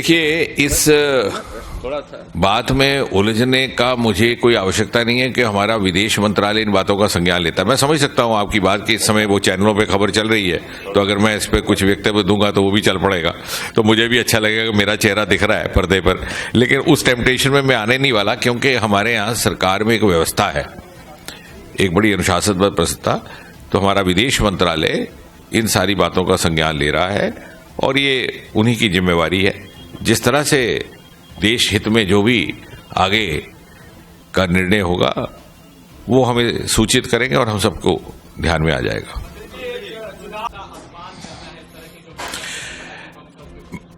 देखिए, इस बात में उलझने का मुझे कोई आवश्यकता नहीं है कि हमारा विदेश मंत्रालय इन बातों का संज्ञान लेता है। मैं समझ सकता हूं आपकी बात कि इस समय वो चैनलों पे खबर चल रही है, तो अगर मैं इस पे कुछ वक्तव्य दूंगा तो वो भी चल पड़ेगा, तो मुझे भी अच्छा लगेगा कि मेरा चेहरा दिख रहा है पर्दे पर। लेकिन उस टेम्पटेशन में मैं आने नहीं वाला, क्योंकि हमारे यहाँ सरकार में एक व्यवस्था है, एक बड़ी अनुशासनबद्ध व्यवस्था। तो हमारा विदेश मंत्रालय इन सारी बातों का संज्ञान ले रहा है और ये उन्हीं की जिम्मेवारी है। जिस तरह से देश हित में जो भी आगे का निर्णय होगा वो हमें सूचित करेंगे और हम सबको ध्यान में आ जाएगा।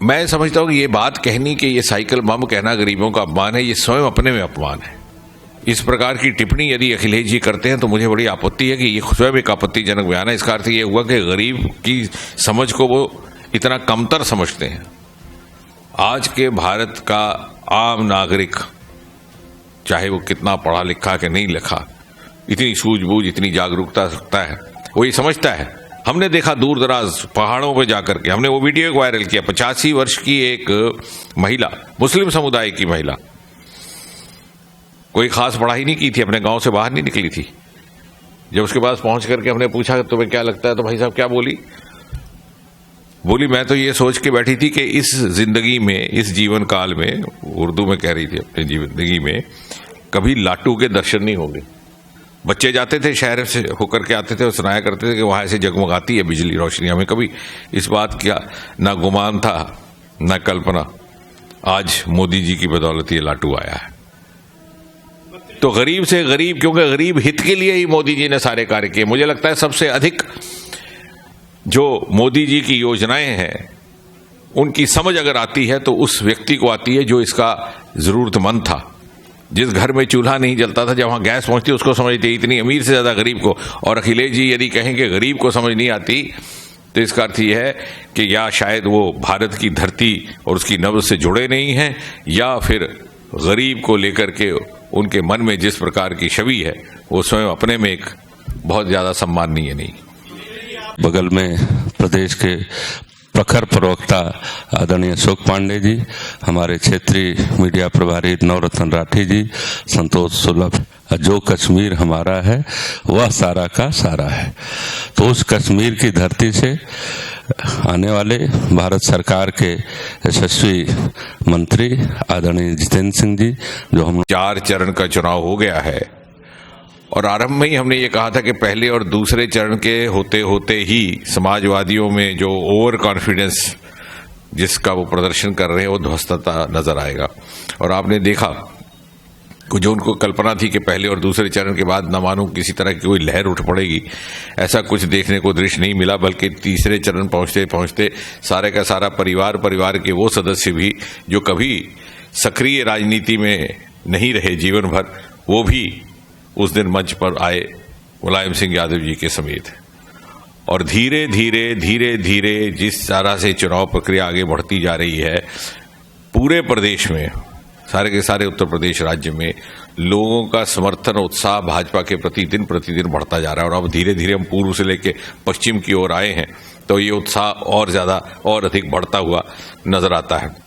मैं समझता हूं कि ये बात कहनी कि ये साइकिल बम कहना गरीबों का अपमान है, ये स्वयं अपने में अपमान है। इस प्रकार की टिप्पणी यदि अखिलेश जी करते हैं तो मुझे बड़ी आपत्ति है कि ये स्वयं एक आपत्तिजनक बयान है। इसका अर्थ ये हुआ कि गरीब की समझ को वो इतना कमतर समझते हैं। आज के भारत का आम नागरिक, चाहे वो कितना पढ़ा लिखा कि नहीं लिखा, इतनी सूझबूझ, इतनी जागरूकता रखता है, वो ये समझता है। हमने देखा दूर दराज पहाड़ों पे जाकर के, हमने वो वीडियो वायरल किया, 85 वर्ष की एक महिला, मुस्लिम समुदाय की महिला, कोई खास पढ़ाई नहीं की थी, अपने गांव से बाहर नहीं निकली थी। जब उसके पास पहुंच करके हमने पूछा तुम्हें क्या लगता है, तो भाई साहब क्या बोली, मैं तो ये सोच के बैठी थी कि इस जिंदगी में, इस जीवन काल में, उर्दू में कह रही थी, अपनी जिंदगी में कभी लाटू के दर्शन नहीं होंगे। बच्चे जाते थे, शहर से होकर के आते थे और सुनाया करते थे कि वहां से जगमगाती है बिजली रोशनी। हमें कभी इस बात का ना गुमान था ना कल्पना। आज मोदी जी की बदौलत ये लाटू आया है। तो गरीब से गरीब, क्योंकि गरीब हित के लिए ही मोदी जी ने सारे कार्य किए। मुझे लगता है सबसे अधिक जो मोदी जी की योजनाएं हैं उनकी समझ अगर आती है तो उस व्यक्ति को आती है जो इसका जरूरतमंद था। जिस घर में चूल्हा नहीं जलता था, जब वहां गैस पहुंचती उसको समझती, इतनी अमीर से ज्यादा गरीब को। और अखिलेश जी यदि कहें कि गरीब को समझ नहीं आती तो इसका अर्थ यह है कि या शायद वो भारत की धरती और उसकी नब्ज से जुड़े नहीं हैं, या फिर गरीब को लेकर के उनके मन में जिस प्रकार की छवि है वो स्वयं अपने में एक बहुत ज्यादा सम्माननीय नहीं। बगल में प्रदेश के प्रखर प्रवक्ता आदरणीय अशोक पांडे जी, हमारे क्षेत्रीय मीडिया प्रभारी नवरत्न राठी जी, संतोष सुलभ। जो कश्मीर हमारा है वह सारा का सारा है। तो उस कश्मीर की धरती से आने वाले भारत सरकार के यशस्वी मंत्री आदरणीय जितेंद्र सिंह जी, जो हम 4 चरण का चुनाव हो गया है और आरंभ में ही हमने ये कहा था कि पहले और दूसरे चरण के होते होते ही समाजवादियों में जो ओवर कॉन्फिडेंस जिसका वो प्रदर्शन कर रहे हैं वो ध्वस्तता नजर आएगा। और आपने देखा जो उनको कल्पना थी कि पहले और दूसरे चरण के बाद न मानो किसी तरह की कोई लहर उठ पड़ेगी, ऐसा कुछ देखने को दृश्य नहीं मिला। बल्कि तीसरे चरण पहुंचते पहुंचते सारे का सारा परिवार के वो सदस्य भी जो कभी सक्रिय राजनीति में नहीं रहे जीवन भर, वो भी उस दिन मंच पर आए, मुलायम सिंह यादव जी के समेत। और धीरे धीरे जिस तरह से चुनाव प्रक्रिया आगे बढ़ती जा रही है, पूरे प्रदेश में, सारे के सारे उत्तर प्रदेश राज्य में लोगों का समर्थन, उत्साह भाजपा के प्रति दिन प्रतिदिन बढ़ता जा रहा है। और अब धीरे धीरे हम पूर्व से लेकर पश्चिम की ओर आए हैं, तो ये उत्साह और ज्यादा और अधिक बढ़ता हुआ नजर आता है।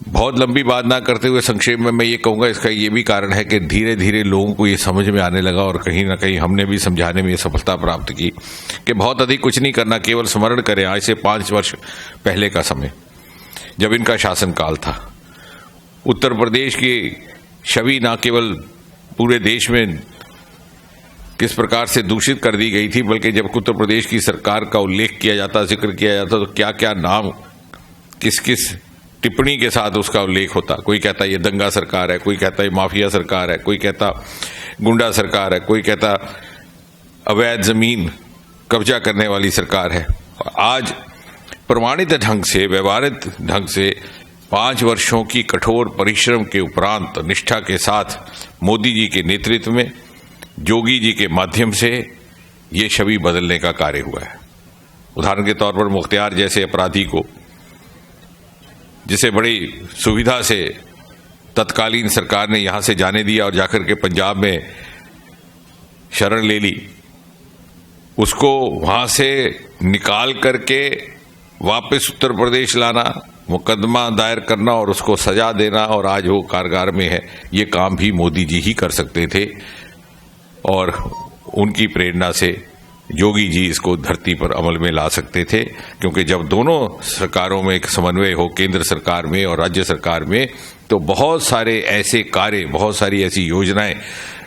बहुत लंबी बात ना करते हुए संक्षेप में मैं ये कहूंगा, इसका ये भी कारण है कि धीरे धीरे लोगों को ये समझ में आने लगा, और कहीं ना कहीं हमने भी समझाने में ये सफलता प्राप्त की कि बहुत अधिक कुछ नहीं करना, केवल स्मरण करें आज से 5 वर्ष पहले का समय जब इनका शासनकाल था। उत्तर प्रदेश की छवि ना केवल पूरे देश में किस प्रकार से दूषित कर दी गई थी, बल्कि जब उत्तर प्रदेश की सरकार का उल्लेख किया जाता, जिक्र किया जाता, तो क्या क्या नाम, किस किस टिप्पणी के साथ उसका उल्लेख होता। कोई कहता ये दंगा सरकार है, कोई कहता ये माफिया सरकार है, कोई कहता गुंडा सरकार है, कोई कहता अवैध जमीन कब्जा करने वाली सरकार है। आज प्रमाणित ढंग से, व्यवहारिक ढंग से 5 वर्षों की कठोर परिश्रम के उपरांत निष्ठा के साथ मोदी जी के नेतृत्व में, जोगी जी के माध्यम से ये छवि बदलने का कार्य हुआ है। उदाहरण के तौर पर मुख्तियार जैसे अपराधी को, जिसे बड़ी सुविधा से तत्कालीन सरकार ने यहां से जाने दिया और जाकर के पंजाब में शरण ले ली, उसको वहां से निकाल करके वापस उत्तर प्रदेश लाना, मुकदमा दायर करना और उसको सजा देना और आज वो कारागार में है, ये काम भी मोदी जी ही कर सकते थे और उनकी प्रेरणा से योगी जी इसको धरती पर अमल में ला सकते थे। क्योंकि जब दोनों सरकारों में एक समन्वय हो, केंद्र सरकार में और राज्य सरकार में, तो बहुत सारे ऐसे कार्य, बहुत सारी ऐसी योजनाएं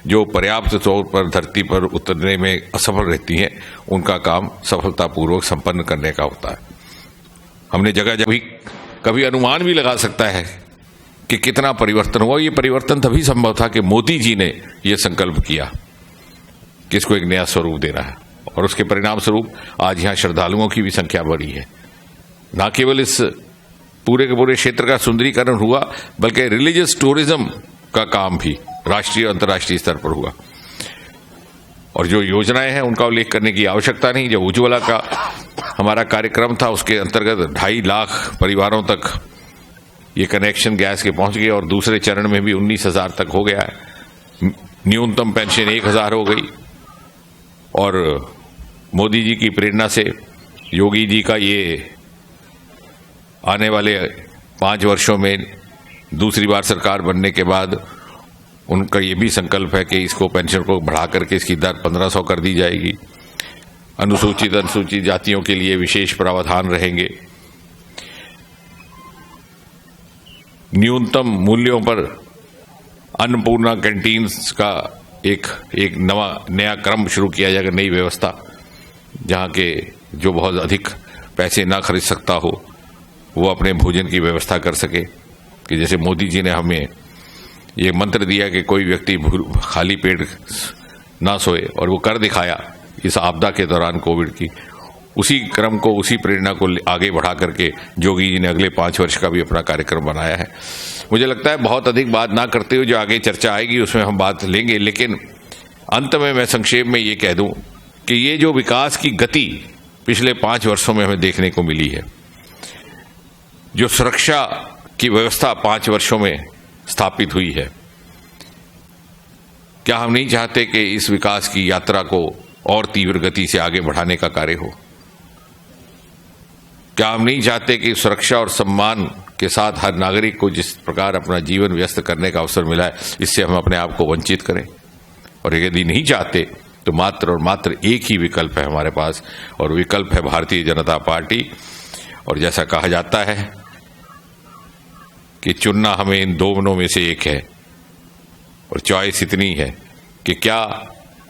जो पर्याप्त तौर पर धरती पर उतरने में असफल रहती हैं, उनका काम सफलतापूर्वक संपन्न करने का होता है। हमने जगह जगह कभी अनुमान भी लगा सकता है कि कितना परिवर्तन हुआ। ये परिवर्तन तभी संभव था कि मोदी जी ने यह संकल्प किया कि इसको एक नया स्वरूप देना है, और उसके परिणाम स्वरूप आज यहां श्रद्धालुओं की भी संख्या बढ़ी है। न केवल इस पूरे के पूरे क्षेत्र का सुंदरीकरण हुआ, बल्कि रिलीजियस टूरिज्म का काम भी राष्ट्रीय और अंतर्राष्ट्रीय स्तर पर हुआ। और जो योजनाएं हैं उनका उल्लेख करने की आवश्यकता नहीं। जब उज्ज्वला का हमारा कार्यक्रम था, उसके अंतर्गत 2.5 लाख परिवारों तक ये कनेक्शन गैस के पहुंच गए और दूसरे चरण में भी 19,000 तक हो गया है। न्यूनतम पेंशन 1,000 हो गई। और मोदी जी की प्रेरणा से योगी जी का ये आने वाले 5 वर्षों में दूसरी बार सरकार बनने के बाद उनका ये भी संकल्प है कि इसको पेंशन को बढ़ा करके इसकी दर 1,500 कर दी जाएगी। अनुसूचित जातियों के लिए विशेष प्रावधान रहेंगे। न्यूनतम मूल्यों पर अन्नपूर्णा कैंटीन्स का एक नया क्रम शुरू किया जाएगा, नई व्यवस्था, जहां के जो बहुत अधिक पैसे ना खरीद सकता हो वो अपने भोजन की व्यवस्था कर सके। कि जैसे मोदी जी ने हमें ये मंत्र दिया कि कोई व्यक्ति खाली पेट ना सोए, और वो कर दिखाया इस आपदा के दौरान कोविड की। उसी क्रम को, उसी प्रेरणा को आगे बढ़ा करके योगी जी ने अगले 5 वर्ष का भी अपना कार्यक्रम बनाया है। मुझे लगता है बहुत अधिक बात ना करते हुए जो आगे चर्चा आएगी उसमें हम बात लेंगे, लेकिन अंत में मैं संक्षेप में ये कह दूं कि ये जो विकास की गति पिछले 5 वर्षों में हमें देखने को मिली है, जो सुरक्षा की व्यवस्था 5 वर्षों में स्थापित हुई है, क्या हम नहीं चाहते कि इस विकास की यात्रा को और तीव्र गति से आगे बढ़ाने का कार्य हो? क्या हम नहीं चाहते कि सुरक्षा और सम्मान के साथ हर नागरिक को जिस प्रकार अपना जीवन व्यस्त करने का अवसर मिला है, इससे हम अपने आप को वंचित करें? और यदि नहीं चाहते तो मात्र और मात्र एक ही विकल्प है हमारे पास, और विकल्प है भारतीय जनता पार्टी। और जैसा कहा जाता है कि चुनना हमें इन दोनों में से एक है, और चॉइस इतनी है कि क्या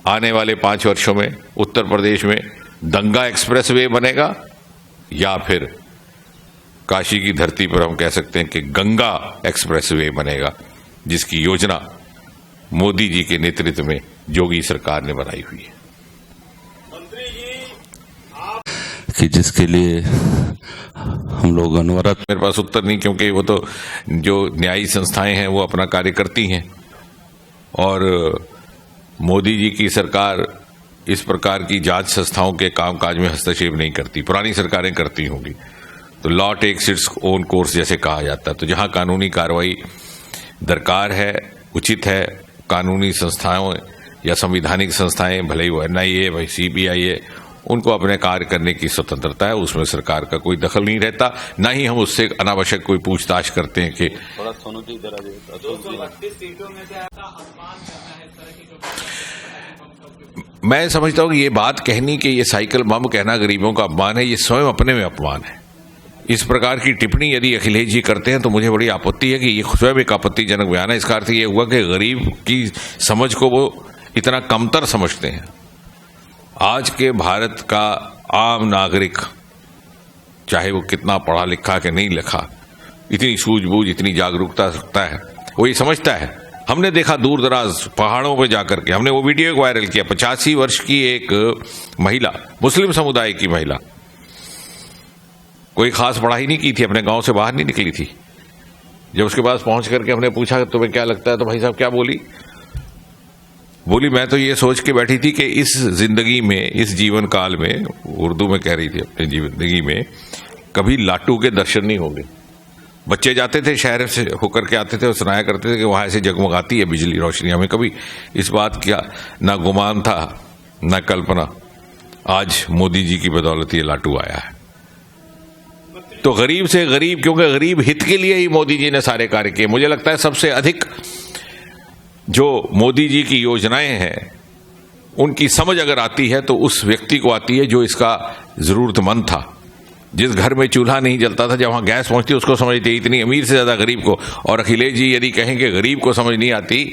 आने वाले 5 वर्षों में उत्तर प्रदेश में दंगा एक्सप्रेसवे बनेगा, या फिर काशी की धरती पर हम कह सकते हैं कि गंगा एक्सप्रेसवे बनेगा, जिसकी योजना मोदी जी के नेतृत्व में योगी सरकार ने बनाई हुई है। कि जिसके लिए हम लोग अनवरत, मेरे पास उत्तर नहीं, क्योंकि वो तो जो न्यायिक संस्थाएं हैं वो अपना कार्य करती हैं, और मोदी जी की सरकार इस प्रकार की जांच संस्थाओं के कामकाज में हस्तक्षेप नहीं करती। पुरानी सरकारें करती होंगी। तो law takes its own course जैसे कहा जाता है। तो जहां कानूनी कार्रवाई दरकार है, उचित है, कानूनी संस्थाओं या संवैधानिक संस्थाएं, भले ही वो NIA है, CBI है, उनको अपने कार्य करने की स्वतंत्रता है, उसमें सरकार का कोई दखल नहीं रहता। ना ही हम उससे अनावश्यक कोई पूछताछ करते हैं कि मैं समझता हूं कि ये बात कहनी कि ये साइकिल बम कहना गरीबों का अपमान है, ये स्वयं अपने में अपमान है। इस प्रकार की टिप्पणी यदि अखिलेश जी करते हैं तो मुझे बड़ी आपत्ति है कि ये स्वयं एक आपत्तिजनक बयान है। इसका अर्थ ये हुआ कि गरीब की समझ को वो इतना कमतर समझते हैं। आज के भारत का आम नागरिक, चाहे वो कितना पढ़ा लिखा कि नहीं लिखा, इतनी सूझबूझ, इतनी जागरूकता रखता है, वो ये समझता है। हमने देखा दूर दराज पहाड़ों पर जाकर के, हमने वो वीडियो वायरल किया, 85 वर्ष की एक महिला, मुस्लिम समुदाय की महिला, कोई खास पढ़ाई नहीं की थी, अपने गांव से बाहर नहीं निकली थी। जब उसके पास पहुंच करके हमने पूछा तुम्हें क्या लगता है, तो भाई साहब क्या बोली, मैं तो ये सोच के बैठी थी कि इस जिंदगी में, इस जीवन काल में, उर्दू में कह रही थी, अपनी जिंदगी में कभी लाटू के दर्शन नहीं होंगे। बच्चे जाते थे, शहर से होकर के आते थे और सुनाया करते थे कि वहां से जगमगाती है बिजली रोशनी। हमें कभी इस बात का ना गुमान था ना कल्पना। आज मोदी जी की बदौलत ये लाटू आया है। तो गरीब से गरीब, क्योंकि गरीब हित के लिए ही मोदी जी ने सारे कार्य किए। मुझे लगता है सबसे अधिक जो मोदी जी की योजनाएं हैं उनकी समझ अगर आती है तो उस व्यक्ति को आती है जो इसका जरूरतमंद था। जिस घर में चूल्हा नहीं जलता था, जब वहां गैस पहुंचती उसको समझती है, इतनी अमीर से ज्यादा गरीब को। और अखिलेश जी यदि कहें कि गरीब को समझ नहीं आती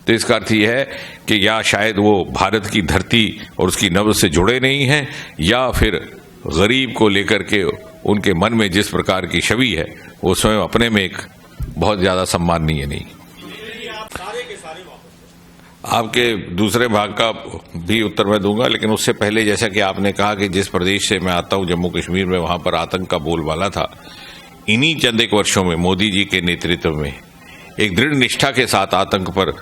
तो इसका अर्थ यह है कि या शायद वो भारत की धरती और उसकी नब्ज से जुड़े नहीं हैं, या फिर गरीब को लेकर के उनके मन में जिस प्रकार की छवि है वो स्वयं अपने में एक बहुत ज्यादा सम्माननीय नहीं। आपके दूसरे भाग का भी उत्तर मैं दूंगा, लेकिन उससे पहले जैसा कि आपने कहा कि जिस प्रदेश से मैं आता हूं, जम्मू कश्मीर में, वहां पर आतंक का बोलबाला था। इन्हीं चंद एक वर्षों में मोदी जी के नेतृत्व में एक दृढ़ निष्ठा के साथ आतंक पर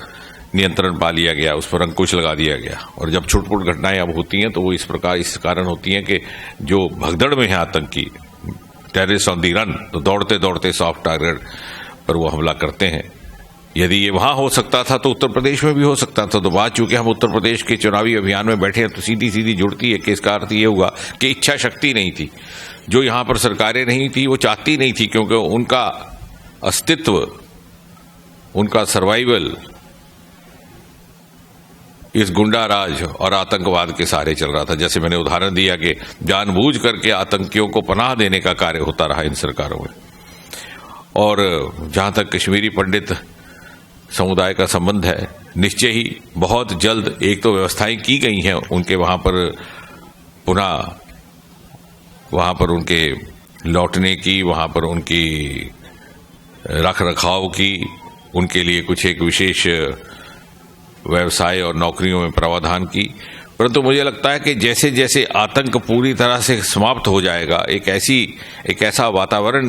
नियंत्रण पा लिया गया, उस पर अंकुश लगा दिया गया। और जब छुटपुट घटनाएं अब होती हैं तो वो इस कारण होती हैं कि जो भगदड़ में है आतंकी, टेररिस्ट ऑन दी रन, तो दौड़ते दौड़ते सॉफ्ट टारगेट पर वो हमला करते हैं। यदि ये वहां हो सकता था तो उत्तर प्रदेश में भी हो सकता था। तो बात चूंकि हम उत्तर प्रदेश के चुनावी अभियान में बैठे हैं तो सीधी सीधी जुड़ती है कि इसका अर्थ ये हुआ कि इच्छा शक्ति नहीं थी। जो यहां पर सरकारें नहीं थी वो चाहती नहीं थी, क्योंकि उनका अस्तित्व, उनका सर्वाइवल इस गुंडा राज और आतंकवाद के सहारे चल रहा था। जैसे मैंने उदाहरण दिया कि जानबूझ करके आतंकियों को पनाह देने का कार्य होता रहा इन सरकारों में। और जहां तक कश्मीरी पंडित समुदाय का संबंध है, निश्चय ही बहुत जल्द एक तो व्यवस्थाएं की गई हैं उनके वहां पर पुनः वहां पर उनके लौटने की, वहां पर उनकी रख रखाव की, उनके लिए कुछ एक विशेष व्यवसाय और नौकरियों में प्रावधान की। परंतु मुझे लगता है कि जैसे जैसे आतंक पूरी तरह से समाप्त हो जाएगा, एक ऐसा वातावरण